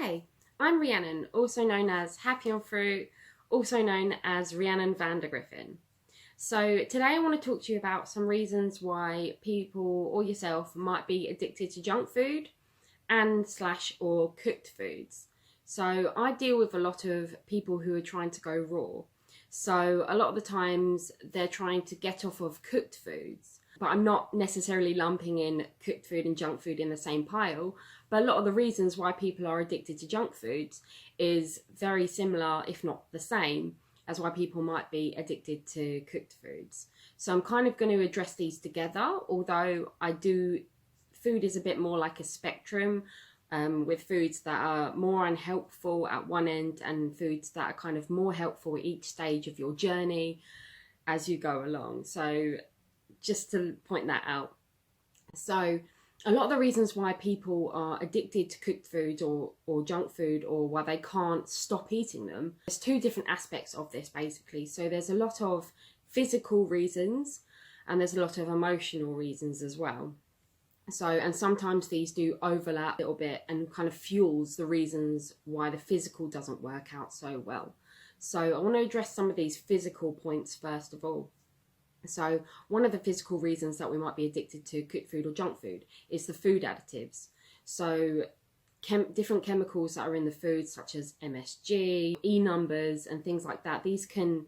Hi, I'm Rhiannon, also known as Happy on Fruit, also known as Rhiannon van der Griffin. So today I want to talk to you about some reasons why people or yourself might be addicted to junk food and / or cooked foods. So I deal with a lot of people who are trying to go raw. So a lot of the times they're trying to get off of cooked foods, but I'm not necessarily lumping in cooked food and junk food in the same pile. But a lot of the reasons why people are addicted to junk foods is very similar, if not the same, as why people might be addicted to cooked foods. So I'm kind of going to address these together, although food is a bit more like a spectrum, with foods that are more unhelpful at one end and foods that are kind of more helpful at each stage of your journey as you go along. So just to point that out. So a lot of the reasons why people are addicted to cooked food or junk food, or why they can't stop eating them, there's two different aspects of this basically. So there's a lot of physical reasons and there's a lot of emotional reasons as well. So, and sometimes these do overlap a little bit and kind of fuels the reasons why the physical doesn't work out so well. So I want to address some of these physical points first of all. So one of the physical reasons that we might be addicted to cooked food or junk food is the food additives. So different chemicals that are in the food, such as MSG, E numbers and things like that, these can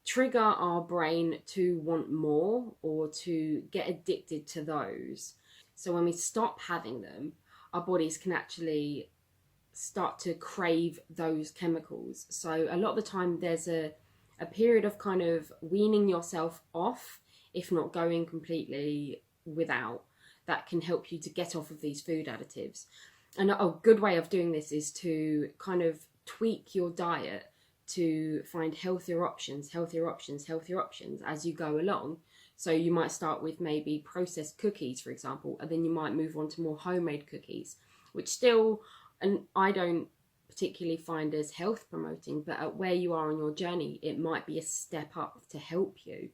trigger our brain to want more or to get addicted to those. So when we stop having them, our bodies can actually start to crave those chemicals. So a lot of the time there's a period of kind of weaning yourself off, if not going completely without, that can help you to get off of these food additives. And a good way of doing this is to kind of tweak your diet to find healthier options as you go along. So you might start with maybe processed cookies, for example, and then you might move on to more homemade cookies, which still, and I don't particularly find as health promoting, but at where you are on your journey, it might be a step up to help you.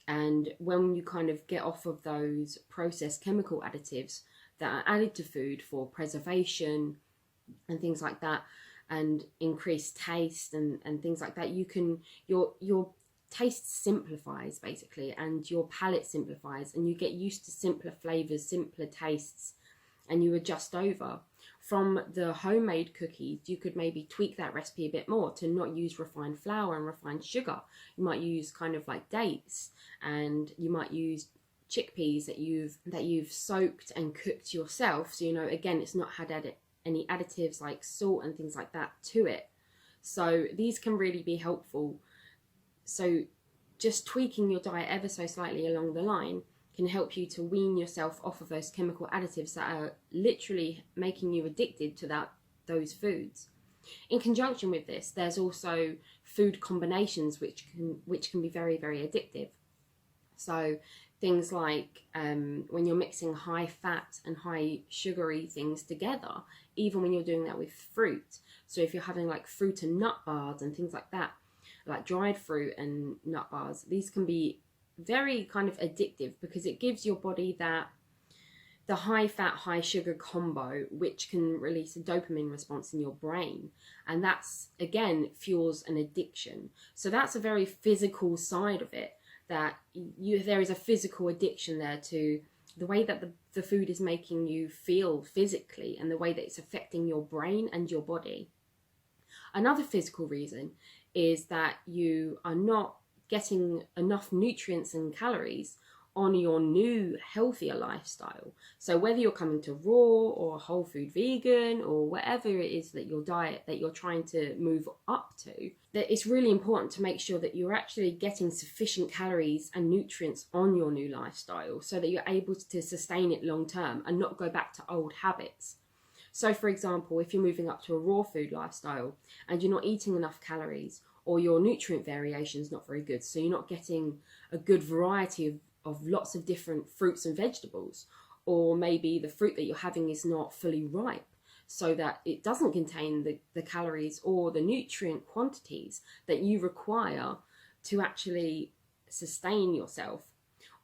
And when you kind of get off of those processed chemical additives that are added to food for preservation and things like that, and increased taste and things like that, you can, your taste simplifies basically, and your palate simplifies, and you get used to simpler flavors, simpler tastes, and you adjust over. From the homemade cookies, you could maybe tweak that recipe a bit more to not use refined flour and refined sugar. You might use kind of like dates, and you might use chickpeas that you've soaked and cooked yourself. So, you know, again, it's not had any additives like salt and things like that to it. So these can really be helpful. So just tweaking your diet ever so slightly along the line can help you to wean yourself off of those chemical additives that are literally making you addicted to those foods. In conjunction with this, there's also food combinations which can be very, very addictive. So things like when you're mixing high fat and high sugary things together, even when you're doing that with fruit. So if you're having like fruit and nut bars and things like that, like dried fruit and nut bars, these can be very kind of addictive because it gives your body the high fat, high sugar combo, which can release a dopamine response in your brain. And that's, again, fuels an addiction. So that's a very physical side of it, that there is a physical addiction there to the way that the food is making you feel physically and the way that it's affecting your brain and your body. Another physical reason is that you are not getting enough nutrients and calories on your new healthier lifestyle. So whether you're coming to raw or whole food vegan or whatever it is that your diet that you're trying to move up to, that it's really important to make sure that you're actually getting sufficient calories and nutrients on your new lifestyle so that you're able to sustain it long term and not go back to old habits. So for example, if you're moving up to a raw food lifestyle and you're not eating enough calories, or your nutrient variation is not very good, so you're not getting a good variety of lots of different fruits and vegetables, or maybe the fruit that you're having is not fully ripe, so that it doesn't contain the calories or the nutrient quantities that you require to actually sustain yourself.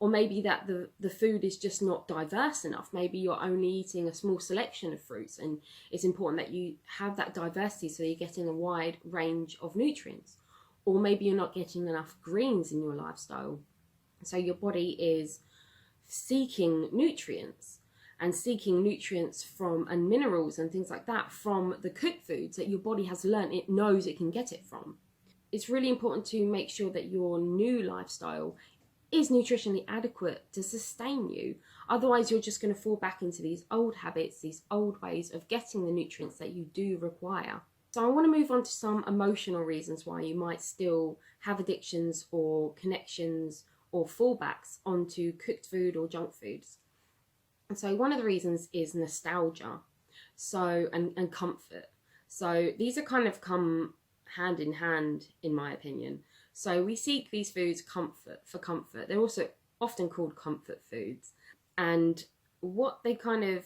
Or maybe that the food is just not diverse enough. Maybe you're only eating a small selection of fruits, and it's important that you have that diversity so you're getting a wide range of nutrients. Or maybe you're not getting enough greens in your lifestyle. So your body is seeking nutrients from, and minerals and things like that from the cooked foods that your body has learned it knows it can get it from. It's really important to make sure that your new lifestyle is nutritionally adequate to sustain you. Otherwise, you're just going to fall back into these old habits, these old ways of getting the nutrients that you do require. So I want to move on to some emotional reasons why you might still have addictions or connections or fallbacks onto cooked food or junk foods. And so one of the reasons is nostalgia, and comfort. So these are kind of come hand in hand, in my opinion. So we seek these foods for comfort. They're also often called comfort foods. And what we kind of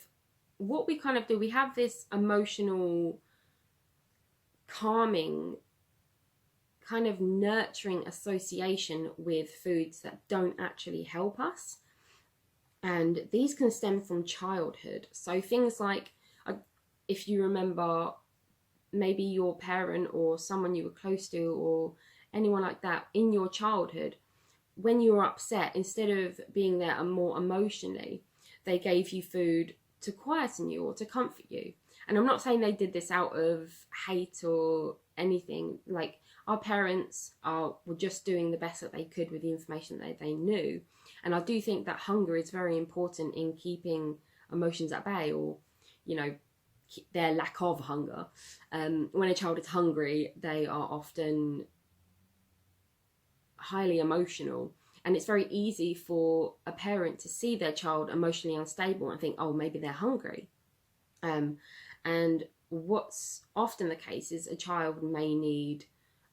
do, we have this emotional, calming, kind of nurturing association with foods that don't actually help us. And these can stem from childhood. So things like, if you remember maybe your parent or someone you were close to or anyone like that in your childhood, when you were upset, instead of being there and more emotionally, they gave you food to quieten you or to comfort you. And I'm not saying they did this out of hate or anything. Like, our parents were just doing the best that they could with the information that they knew. And I do think that hunger is very important in keeping emotions at bay, or, you know, their lack of hunger. When a child is hungry, they are often highly emotional, and it's very easy for a parent to see their child emotionally unstable and think, oh, maybe they're hungry. And what's often the case is a child may need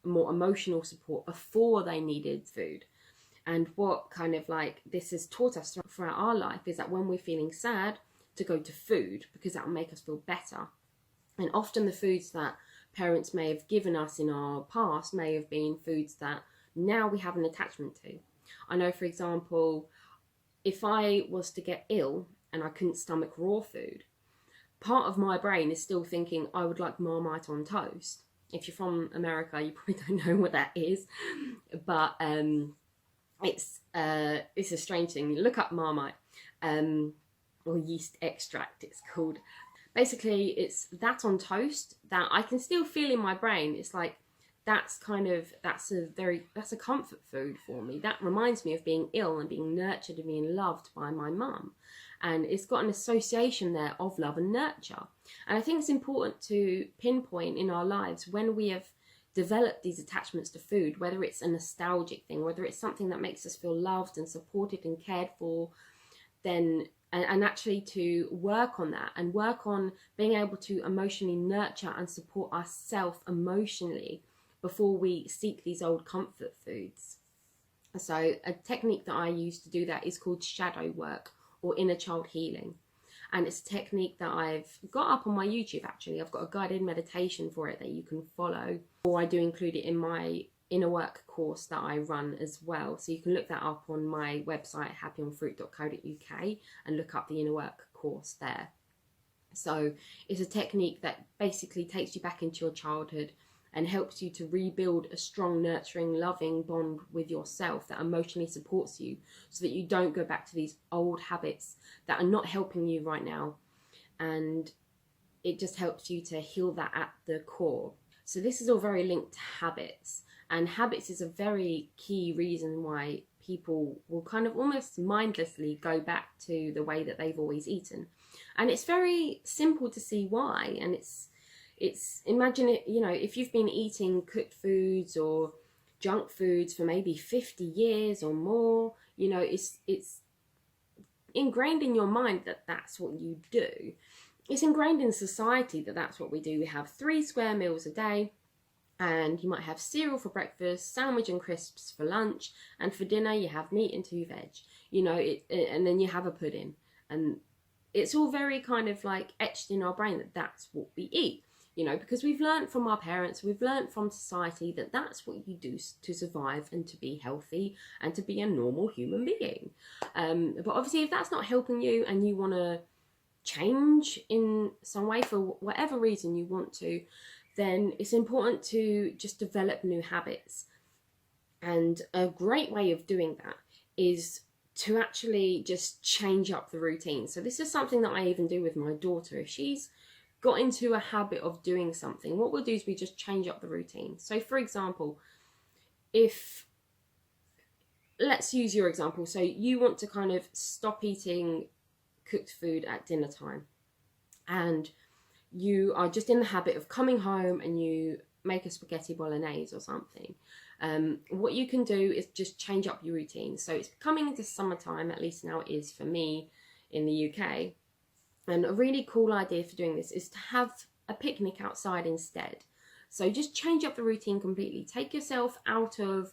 more emotional support before they needed food. And what kind of like this has taught us throughout our life is that when we're feeling sad, to go to food, because that will make us feel better. And often the foods that parents may have given us in our past may have been foods that now we have an attachment to. I know, for example, if I was to get ill and I couldn't stomach raw food, part of my brain is still thinking I would like Marmite on toast. If you're from America, you probably don't know what that is, but it's a strange thing. Look up Marmite, or yeast extract it's called. Basically, it's that on toast that I can still feel in my brain. It's like, that's a comfort food for me. That reminds me of being ill and being nurtured and being loved by my mum. And it's got an association there of love and nurture. And I think it's important to pinpoint in our lives when we have developed these attachments to food, whether it's a nostalgic thing, whether it's something that makes us feel loved and supported and cared for, then and actually to work on that and work on being able to emotionally nurture and support ourselves emotionally before we seek these old comfort foods. So a technique that I use to do that is called shadow work, or inner child healing. And it's a technique that I've got up on my YouTube, actually. I've got a guided meditation for it that you can follow, or I do include it in my inner work course that I run as well. So you can look that up on my website, happyonfruit.co.uk, and look up the inner work course there. So it's a technique that basically takes you back into your childhood and helps you to rebuild a strong, nurturing, loving bond with yourself that emotionally supports you, so that you don't go back to these old habits that are not helping you right now. And it just helps you to heal that at the core. So this is all very linked to habits. And habits is a very key reason why people will kind of almost mindlessly go back to the way that they've always eaten. And it's very simple to see why. And it's imagine it, you know, if you've been eating cooked foods or junk foods for maybe 50 years or more, you know, it's ingrained in your mind that that's what you do. It's ingrained in society that that's what we do. We have 3 square meals a day, and you might have cereal for breakfast, sandwich and crisps for lunch, and for dinner you have meat and 2 veg, you know, and then you have a pudding. And it's all very kind of like etched in our brain that that's what we eat. you know, because we've learned from our parents, we've learned from society that that's what you do to survive and to be healthy and to be a normal human being. But obviously, if that's not helping you and you want to change in some way for whatever reason you want to, then it's important to just develop new habits. And a great way of doing that is to actually just change up the routine. So this is something that I even do with my daughter. If she's got into a habit of doing something, what we'll do is we just change up the routine. So for example, if, let's use your example. So you want to kind of stop eating cooked food at dinner time, and you are just in the habit of coming home and you make a spaghetti bolognese or something. What you can do is just change up your routine. So it's coming into summertime, at least now it is for me in the UK. And a really cool idea for doing this is to have a picnic outside instead. So just change up the routine completely. Take yourself out of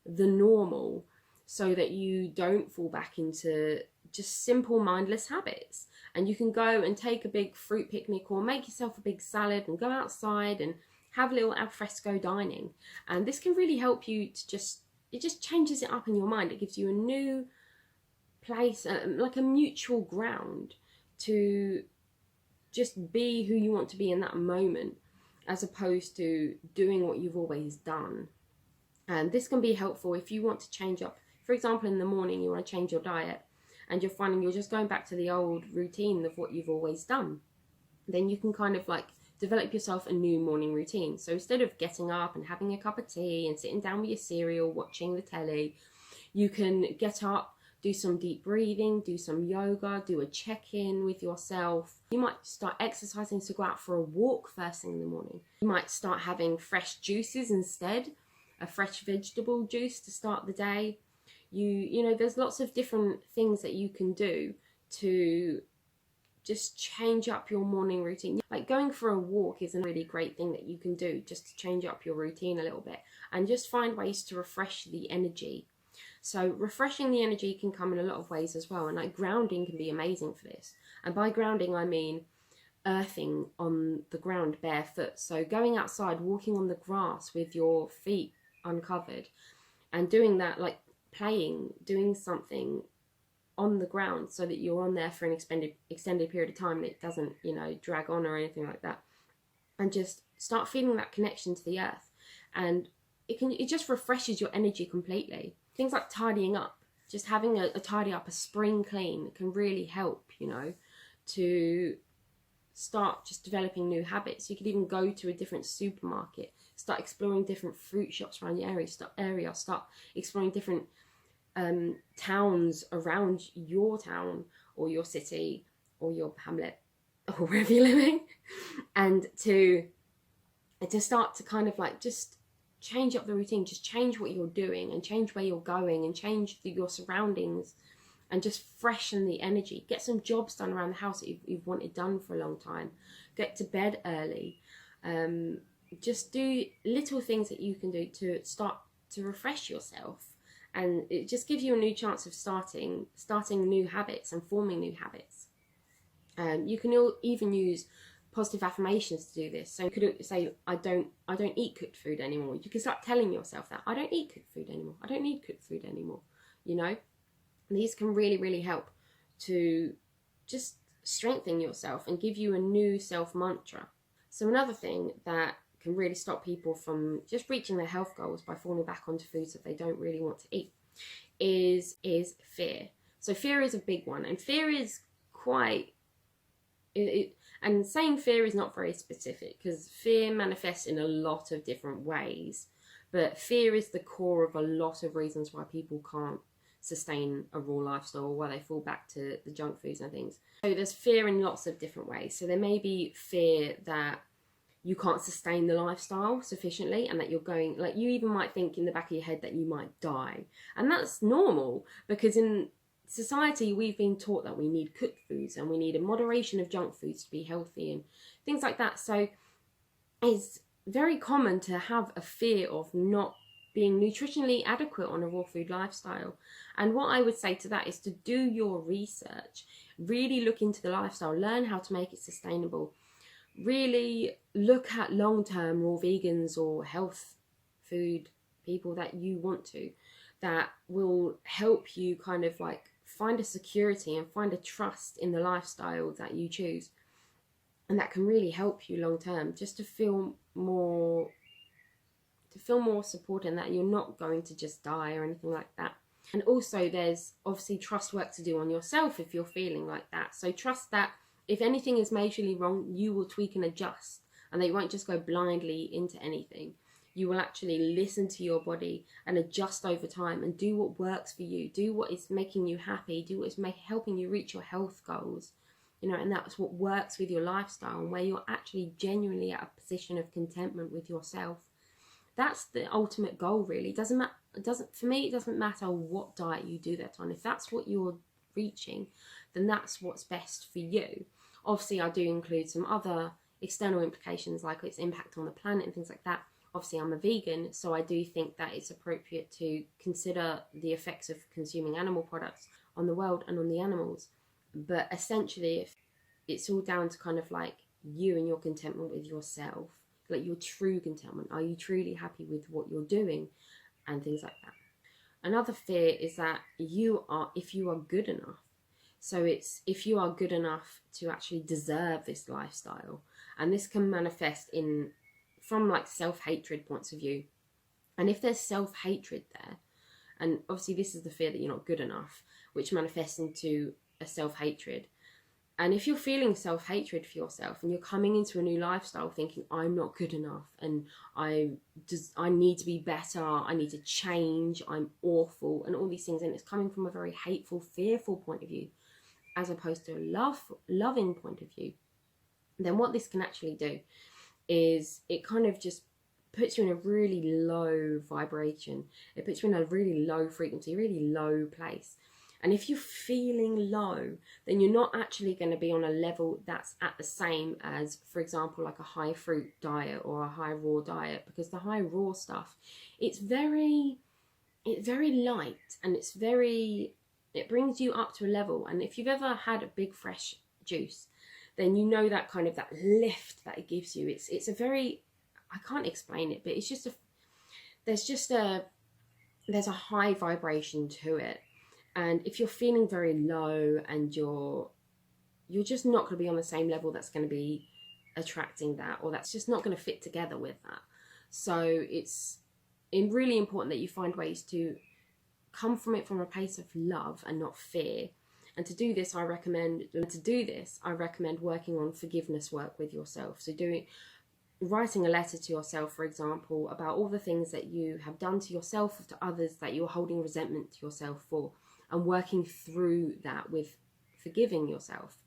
the normal so that you don't fall back into just simple mindless habits. And you can go and take a big fruit picnic or make yourself a big salad and go outside and have a little alfresco dining. And this can really help you to it just changes it up in your mind. It gives you a new place, like a mutual ground to just be who you want to be in that moment, as opposed to doing what you've always done. And this can be helpful if you want to change up. For example, in the morning you want to change your diet and you're finding you're just going back to the old routine of what you've always done. Then you can kind of like develop yourself a new morning routine. So instead of getting up and having a cup of tea and sitting down with your cereal, watching the telly, you can get up, do some deep breathing, do some yoga, do a check-in with yourself. You might start exercising, so go out for a walk first thing in the morning. You might start having fresh juices instead, a fresh vegetable juice to start the day. You know, there's lots of different things that you can do to just change up your morning routine. Like going for a walk is a really great thing that you can do just to change up your routine a little bit and just find ways to refresh the energy. So refreshing the energy can come in a lot of ways as well, and like grounding can be amazing for this. And by grounding I mean earthing on the ground barefoot. So going outside, walking on the grass with your feet uncovered and doing that, like playing, doing something on the ground so that you're on there for an extended period of time and it doesn't, you know, drag on or anything like that. And just start feeling that connection to the earth, and it just refreshes your energy completely. Things like tidying up, just having a tidy up, a spring clean can really help, you know, to start just developing new habits. You could even go to a different supermarket, start exploring different fruit shops around your area, start exploring different towns around your town or your city or your hamlet or wherever you're living, and to start to kind of like just change up the routine, just change what you're doing and change where you're going and change your surroundings and just freshen the energy. Get some jobs done around the house that you've wanted done for a long time. Get to bed early. Just do little things that you can do to start to refresh yourself. And it just gives you a new chance of starting new habits and forming new habits. You can even use positive affirmations to do this. So you could say, I don't eat cooked food anymore. You can start telling yourself that. I don't eat cooked food anymore. I don't need cooked food anymore. You know, and these can really, really help to just strengthen yourself and give you a new self mantra. So another thing that can really stop people from just reaching their health goals by falling back onto foods that they don't really want to eat is fear. So fear is a big one, and fear is quite and saying fear is not very specific because fear manifests in a lot of different ways, but fear is the core of a lot of reasons why people can't sustain a raw lifestyle or why they fall back to the junk foods and things. So there's fear in lots of different ways. So there may be fear that you can't sustain the lifestyle sufficiently and that you're going, like you even might think in the back of your head that you might die. And that's normal because in society we've been taught that we need cooked foods and we need a moderation of junk foods to be healthy and things like that. So it's very common to have a fear of not being nutritionally adequate on a raw food lifestyle. And what I would say to that is to do your research, really look into the lifestyle, learn how to make it sustainable. really look at long-term raw vegans or health food people that you want to, that will help you kind of like find a security and find a trust in the lifestyle that you choose, and that can really help you long term, just to feel more supported, and that you're not going to just die or anything like that. And also there's obviously trust work to do on yourself if you're feeling like that. So trust that if anything is majorly wrong, you will tweak and adjust, and that you won't just go blindly into anything. You will actually listen to your body and adjust over time and do what works for you. Do what is making you happy. Do what is helping you reach your health goals. And that's what works with your lifestyle, and where you're actually genuinely at a position of contentment with yourself. That's the ultimate goal, really. For me, it doesn't matter what diet you do that on. If that's what you're reaching, then that's what's best for you. Obviously, I do include some other external implications, like its impact on the planet and things like that. Obviously, I'm a vegan, so I do think that it's appropriate to consider the effects of consuming animal products on the world and on the animals. But essentially, if it's all down to kind of like you and your contentment with yourself, like your true contentment. Are you truly happy with what you're doing and things like that? Another fear is that if you are good enough. So it's if you are good enough to actually deserve this lifestyle. And this can manifest from like self-hatred points of view. And if there's self-hatred there, and obviously this is the fear that you're not good enough, which manifests into a self-hatred. And if you're feeling self-hatred for yourself and you're coming into a new lifestyle thinking, I'm not good enough and I need to be better, I need to change, I'm awful, and all these things, and it's coming from a very hateful, fearful point of view, as opposed to a loving point of view, then what this can actually do is it kind of just puts you in a really low vibration. It puts you in a really low frequency, really low place. And if you're feeling low, then you're not actually going to be on a level that's at the same as, for example, like a high fruit diet or a high raw diet, because the high raw stuff, it's very light, and it brings you up to a level. And if you've ever had a big fresh juice, then you know that kind of that lift that it gives you. It's a very, I can't explain it, but it's just there's a high vibration to it. And if you're feeling very low and you're just not going to be on the same level that's going to be attracting that, or that's just not going to fit together with that. So it's really important that you find ways to come from it from a place of love and not fear. And to do this, I recommend working on forgiveness work with yourself. So writing a letter to yourself, for example, about all the things that you have done to yourself or to others that you're holding resentment to yourself for, and working through that with forgiving yourself.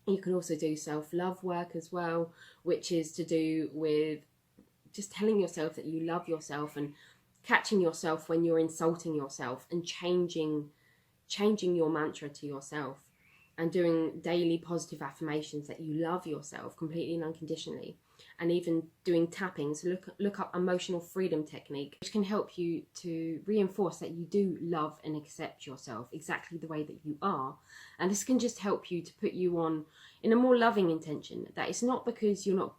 You can also do self-love work as well, which is to do with just telling yourself that you love yourself and catching yourself when you're insulting yourself, and changing your mantra to yourself, and doing daily positive affirmations that you love yourself completely and unconditionally, and even doing tapping. So look up emotional freedom technique, which can help you to reinforce that you do love and accept yourself exactly the way that you are. And this can just help you to put you on in a more loving intention, that it's not because you're not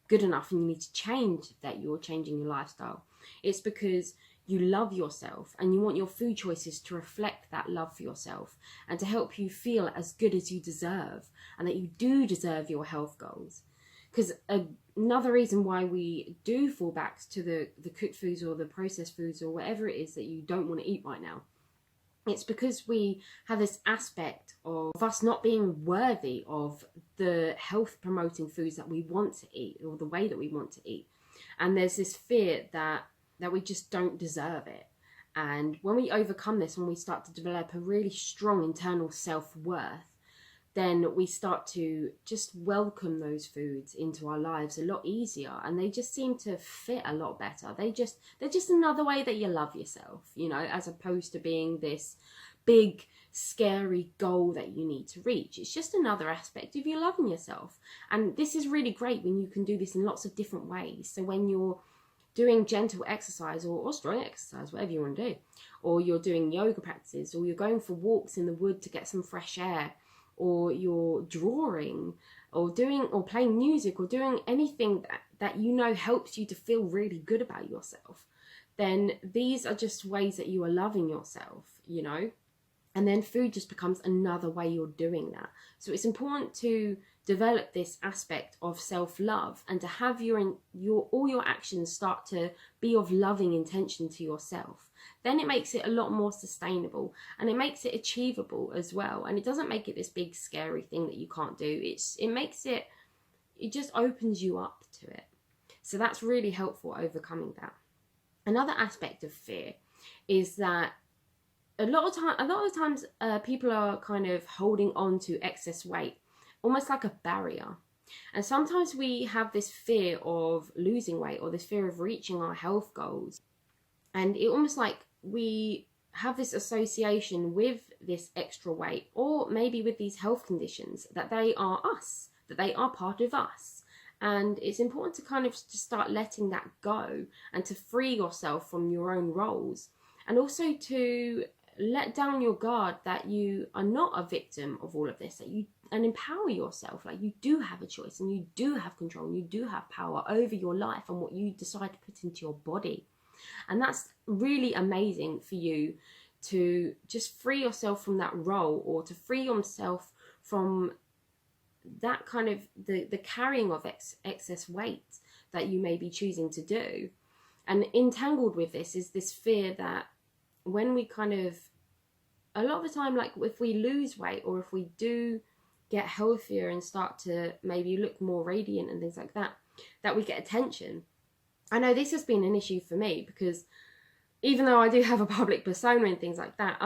good enough and you need to change that you're changing your lifestyle. It's because you love yourself and you want your food choices to reflect that love for yourself, and to help you feel as good as you deserve, and that you do deserve your health goals. Because another reason why we do fall back to the cooked foods or the processed foods or whatever it is that you don't want to eat right now, it's because we have this aspect of us not being worthy of the health promoting foods that we want to eat, or the way that we want to eat. And there's this fear that we just don't deserve it. And when we overcome this, when we start to develop a really strong internal self-worth, then we start to just welcome those foods into our lives a lot easier, and they just seem to fit a lot better. They're just another way that you love yourself, as opposed to being this big, scary goal that you need to reach. It's just another aspect of you loving yourself. And this is really great when you can do this in lots of different ways. So when you're doing gentle exercise or strong exercise, whatever you want to do, or you're doing yoga practices, or you're going for walks in the wood to get some fresh air, or you're drawing, or playing music or doing anything that you know helps you to feel really good about yourself, then these are just ways that you are loving yourself, you know. And then food just becomes another way you're doing that. So it's important to develop this aspect of self-love and to have all your actions start to be of loving intention to yourself. Then it makes it a lot more sustainable, and it makes it achievable as well. And it doesn't make it this big scary thing that you can't do. It just opens you up to it. So that's really helpful, overcoming that. Another aspect of fear is that a lot of times people are kind of holding on to excess weight, almost like a barrier. And sometimes we have this fear of losing weight or this fear of reaching our health goals. And it almost like we have this association with this extra weight, or maybe with these health conditions, that they are us, that they are part of us. And it's important to kind of just start letting that go and to free yourself from your own roles, and also to let down your guard that you are not a victim of all of this, and empower yourself. Like, you do have a choice, and you do have control, and you do have power over your life and what you decide to put into your body. And that's really amazing for you to just free yourself from that role, or to free yourself from that kind of the carrying of excess weight that you may be choosing to do. And entangled with this is this fear that when we kind of, a lot of the time, like if we lose weight or if we do get healthier and start to maybe look more radiant and things like that, that we get attention. I know this has been an issue for me, because even though I do have a public persona and things like that,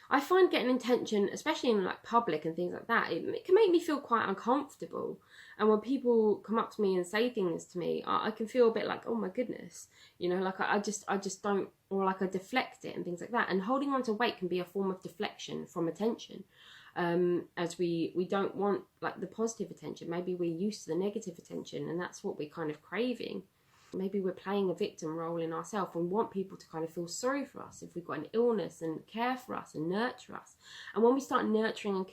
I find getting attention, especially in like public and things like that, it can make me feel quite uncomfortable. And when people come up to me and say things to me, I can feel a bit like, oh my goodness, you know, like I just don't, or like I deflect it and things like that. And holding on to weight can be a form of deflection from attention, as we don't want like the positive attention. Maybe we're used to the negative attention, and that's what we're kind of craving. Maybe we're playing a victim role in ourselves and want people to kind of feel sorry for us if we've got an illness, and care for us and nurture us. And when we start nurturing and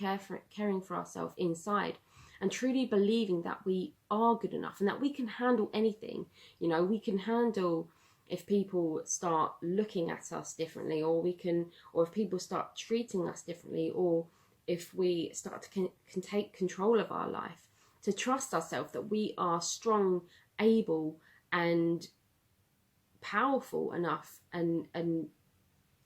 caring for ourselves inside, and truly believing that we are good enough and that we can handle anything, you know, we can handle if people start looking at us differently, or if people start treating us differently, or if we start to can take control of our life, to trust ourselves that we are strong, able, and powerful enough and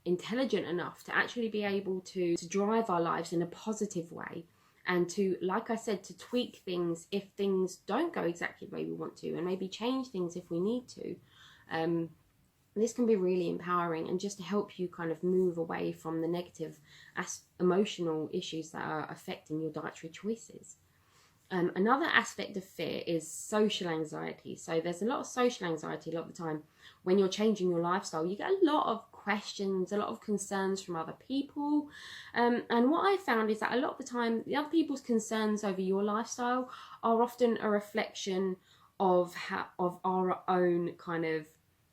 intelligent enough to actually be able to drive our lives in a positive way, and to, like I said, to tweak things if things don't go exactly the way we want to, and maybe change things if we need to. This can be really empowering, and just to help you kind of move away from the negative emotional issues that are affecting your dietary choices. Another aspect of fear is social anxiety. So there's a lot of social anxiety a lot of the time when you're changing your lifestyle. You get a lot of questions, a lot of concerns from other people. And what I found is that a lot of the time, the other people's concerns over your lifestyle are often a reflection of our own kind of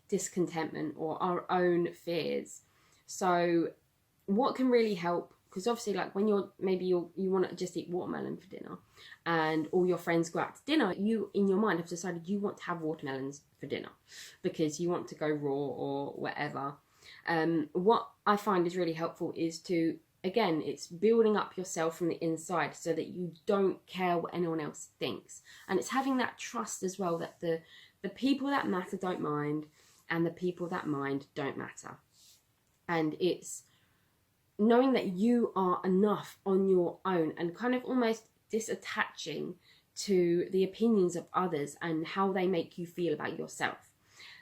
discontentment or our own fears. So what can really help, because obviously, like when you want to just eat watermelon for dinner, and all your friends go out to dinner, you in your mind have decided you want to have watermelons for dinner because you want to go raw or whatever. What I find is really helpful is to, again, it's building up yourself from the inside so that you don't care what anyone else thinks, and it's having that trust as well that the people that matter don't mind, and the people that mind don't matter. And it's knowing that you are enough on your own, and kind of almost disattaching to the opinions of others and how they make you feel about yourself.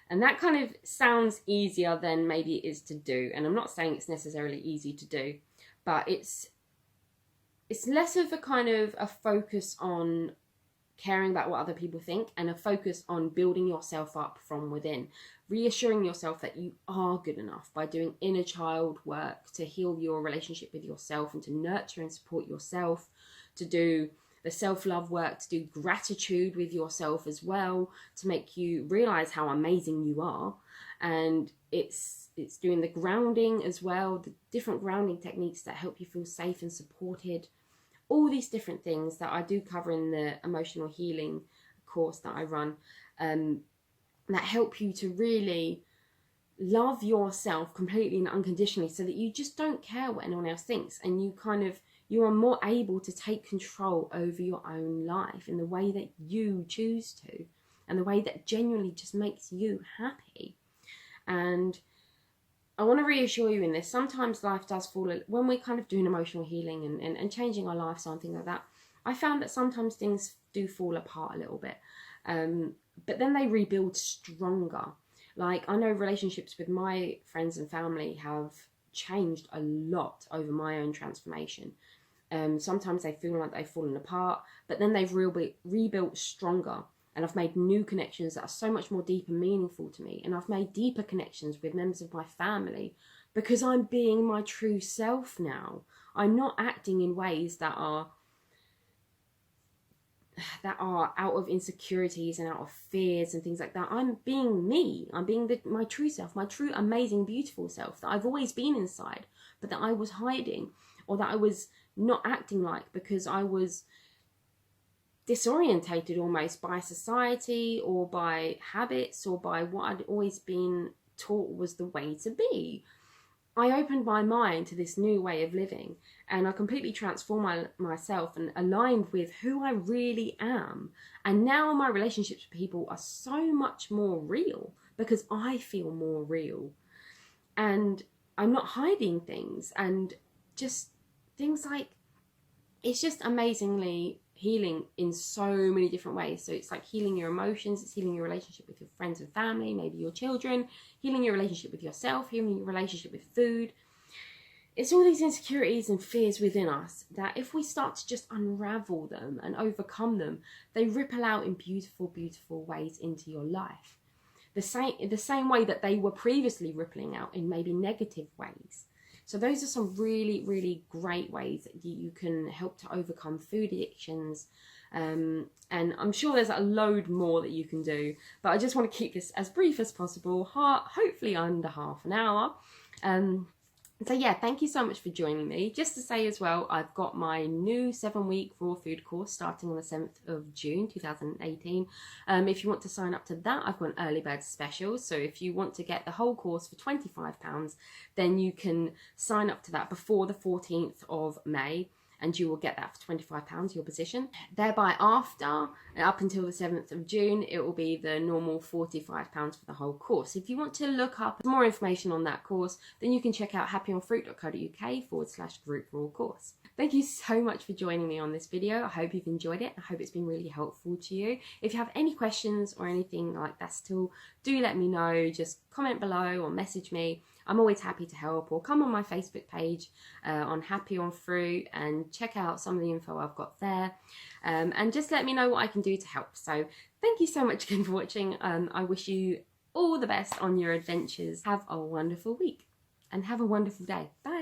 And that kind of sounds easier than maybe it is to do. And I'm not saying it's necessarily easy to do, but it's less of a kind of a focus on caring about what other people think, and a focus on building yourself up from within, reassuring yourself that you are good enough by doing inner child work to heal your relationship with yourself and to nurture and support yourself, to do the self-love work, to do gratitude with yourself as well, to make you realize how amazing you are. And it's doing the grounding as well, the different grounding techniques that help you feel safe and supported. all these different things that I do cover in the emotional healing course that I run, that help you to really love yourself completely and unconditionally, so that you just don't care what anyone else thinks, and you are more able to take control over your own life in the way that you choose to, and the way that genuinely just makes you happy. And I want to reassure you in this, sometimes life does fall, when we're kind of doing emotional healing and changing our lifestyle and things like that, I found that sometimes things do fall apart a little bit, but then they rebuild stronger. Like, I know relationships with my friends and family have changed a lot over my own transformation. Sometimes they feel like they've fallen apart, but then they've rebuilt stronger. And I've made new connections that are so much more deep and meaningful to me. And I've made deeper connections with members of my family because I'm being my true self now. I'm not acting in ways that are out of insecurities and out of fears and things like that. I'm being me. I'm being my true self, my true, amazing, beautiful self that I've always been inside, but that I was hiding, or that I was not acting like because I was disorientated almost by society or by habits or by what I'd always been taught was the way to be. I opened my mind to this new way of living, and I completely transformed myself and aligned with who I really am. And now my relationships with people are so much more real because I feel more real. And I'm not hiding things, and just things like, it's just amazingly healing in so many different ways. So it's like healing your emotions, it's healing your relationship with your friends and family, maybe your children, healing your relationship with yourself, healing your relationship with food. It's all these insecurities and fears within us that if we start to just unravel them and overcome them, they ripple out in beautiful, beautiful ways into your life. The same way that they were previously rippling out in maybe negative ways. So those are some really, really great ways that you can help to overcome food addictions. And I'm sure there's a load more that you can do, but I just want to keep this as brief as possible, hopefully under half an hour. So yeah, thank you so much for joining me. Just to say as well, I've got my new 7-week raw food course starting on the 7th of June 2018. If you want to sign up to that, I've got an early bird special. So if you want to get the whole course for £25, then you can sign up to that before the 14th of May. And you will get that for £25, your position. Thereby after, up until the 7th of June, it will be the normal £45 for the whole course. If you want to look up more information on that course, then you can check out happyonfruit.co.uk/group raw course. Thank you so much for joining me on this video. I hope you've enjoyed it. I hope it's been really helpful to you. If you have any questions or anything like that still, do let me know. Just comment below or message me. I'm always happy to help, or come on my Facebook page on Happy on Fruit and check out some of the info I've got there, and just let me know what I can do to help. So thank you so much again for watching. I wish you all the best on your adventures. Have a wonderful week and have a wonderful day. Bye.